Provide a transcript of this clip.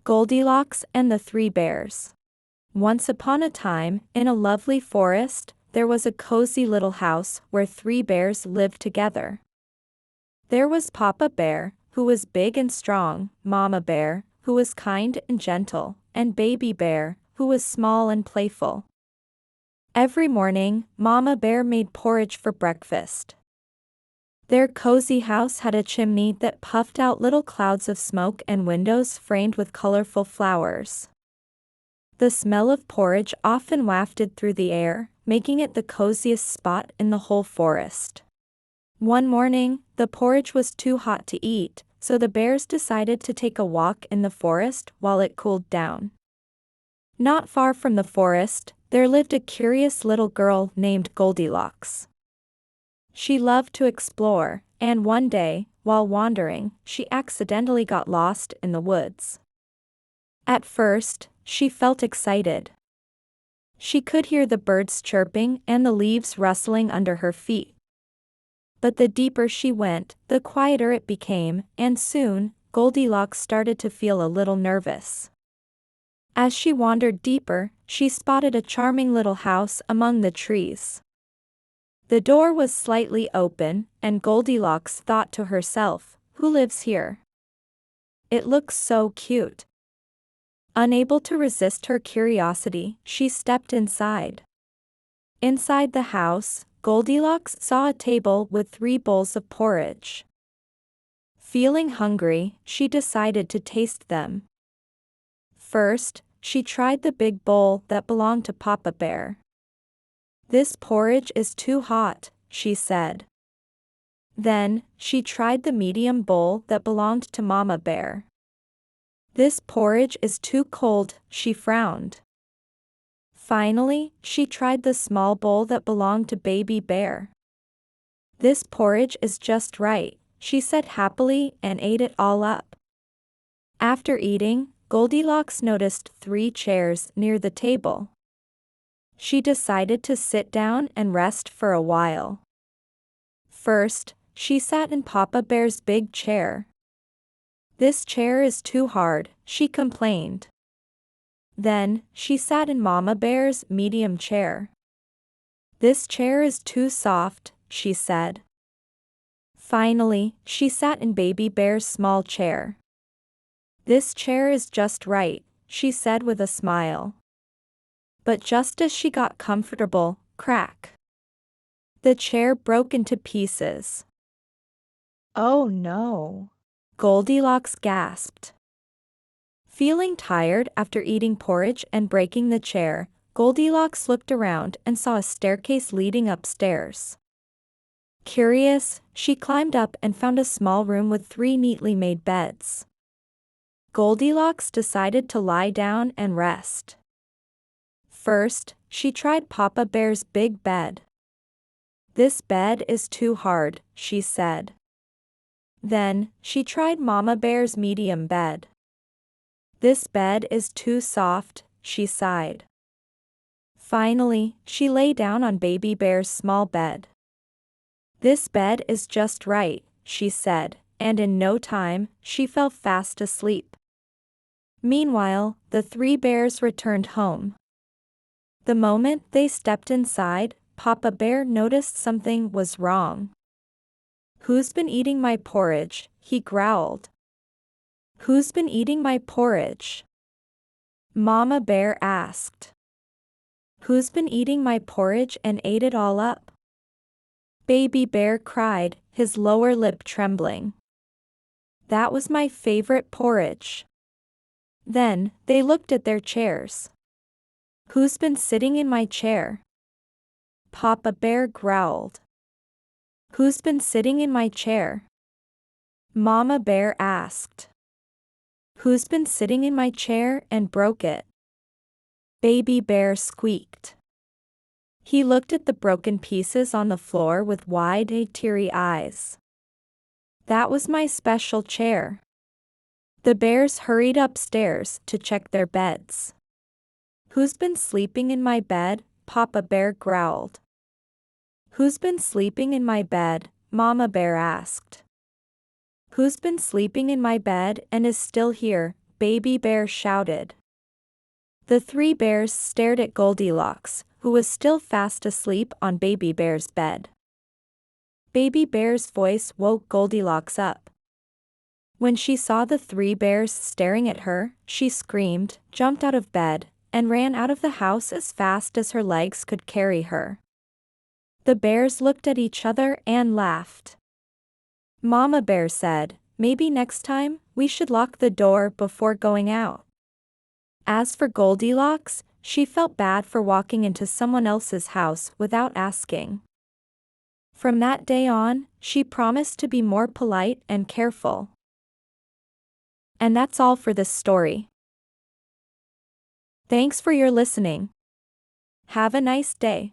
Goldilocks and the Three Bears. Once upon a time, in a lovely forest, there was a cozy little house where three bears lived together. There was Papa Bear, who was big and strong, Mama Bear, who was kind and gentle, and Baby Bear, who was small and playful. Every morning, Mama Bear made porridge for breakfast. Their cozy house had a chimney that puffed out little clouds of smoke and windows framed with colorful flowers. The smell of porridge often wafted through the air, making it the coziest spot in the whole forest. One morning, the porridge was too hot to eat, so the bears decided to take a walk in the forest while it cooled down. Not far from the forest, there lived a curious little girl named Goldilocks. She loved to explore, and one day, while wandering, she accidentally got lost in the woods. At first, she felt excited. She could hear the birds chirping and the leaves rustling under her feet. But the deeper she went, the quieter it became, and soon, Goldilocks started to feel a little nervous. As she wandered deeper, she spotted a charming little house among the trees. The door was slightly open, and Goldilocks thought to herself, "Who lives here? It looks so cute." Unable to resist her curiosity, she stepped inside. Inside the house, Goldilocks saw a table with 3 bowls of porridge. Feeling hungry, she decided to taste them. First, she tried the big bowl that belonged to Papa Bear. "This porridge is too hot," she said. Then, she tried the medium bowl that belonged to Mama Bear. "This porridge is too cold," she frowned. Finally, she tried the small bowl that belonged to Baby Bear. "This porridge is just right," she said happily and ate it all up. After eating, Goldilocks noticed 3 chairs near the table. She decided to sit down and rest for a while. First, she sat in Papa Bear's big chair. "This chair is too hard," she complained. Then, she sat in Mama Bear's medium chair. "This chair is too soft," she said. Finally, she sat in Baby Bear's small chair. "This chair is just right," she said with a smile. But just as she got comfortable, crack! The chair broke into pieces. "Oh no!" Goldilocks gasped. Feeling tired after eating porridge and breaking the chair, Goldilocks looked around and saw a staircase leading upstairs. Curious, she climbed up and found a small room with 3 neatly made beds. Goldilocks decided to lie down and rest. First, she tried Papa Bear's big bed. "This bed is too hard," she said. Then, she tried Mama Bear's medium bed. "This bed is too soft," she sighed. Finally, she lay down on Baby Bear's small bed. "This bed is just right," she said, and in no time, she fell fast asleep. Meanwhile, the 3 bears returned home. The moment they stepped inside, Papa Bear noticed something was wrong. "Who's been eating my porridge?" he growled. "Who's been eating my porridge?" Mama Bear asked. "Who's been eating my porridge and ate it all up?" Baby Bear cried, his lower lip trembling. "That was my favorite porridge." Then, they looked at their chairs. "Who's been sitting in my chair?" Papa Bear growled. "Who's been sitting in my chair?" Mama Bear asked. "Who's been sitting in my chair and broke it?" Baby Bear squeaked. He looked at the broken pieces on the floor with wide, teary eyes. "That was my special chair." The bears hurried upstairs to check their beds. "Who's been sleeping in my bed?" Papa Bear growled. "Who's been sleeping in my bed?" Mama Bear asked. "Who's been sleeping in my bed and is still here?" Baby Bear shouted. The three bears stared at Goldilocks, who was still fast asleep on Baby Bear's bed. Baby Bear's voice woke Goldilocks up. When she saw the three bears staring at her, she screamed, jumped out of bed, and ran out of the house as fast as her legs could carry her. The bears looked at each other and laughed. Mama Bear said, "Maybe next time, we should lock the door before going out." As for Goldilocks, she felt bad for walking into someone else's house without asking. From that day on, she promised to be more polite and careful. And that's all for this story. Thanks for your listening. Have a nice day.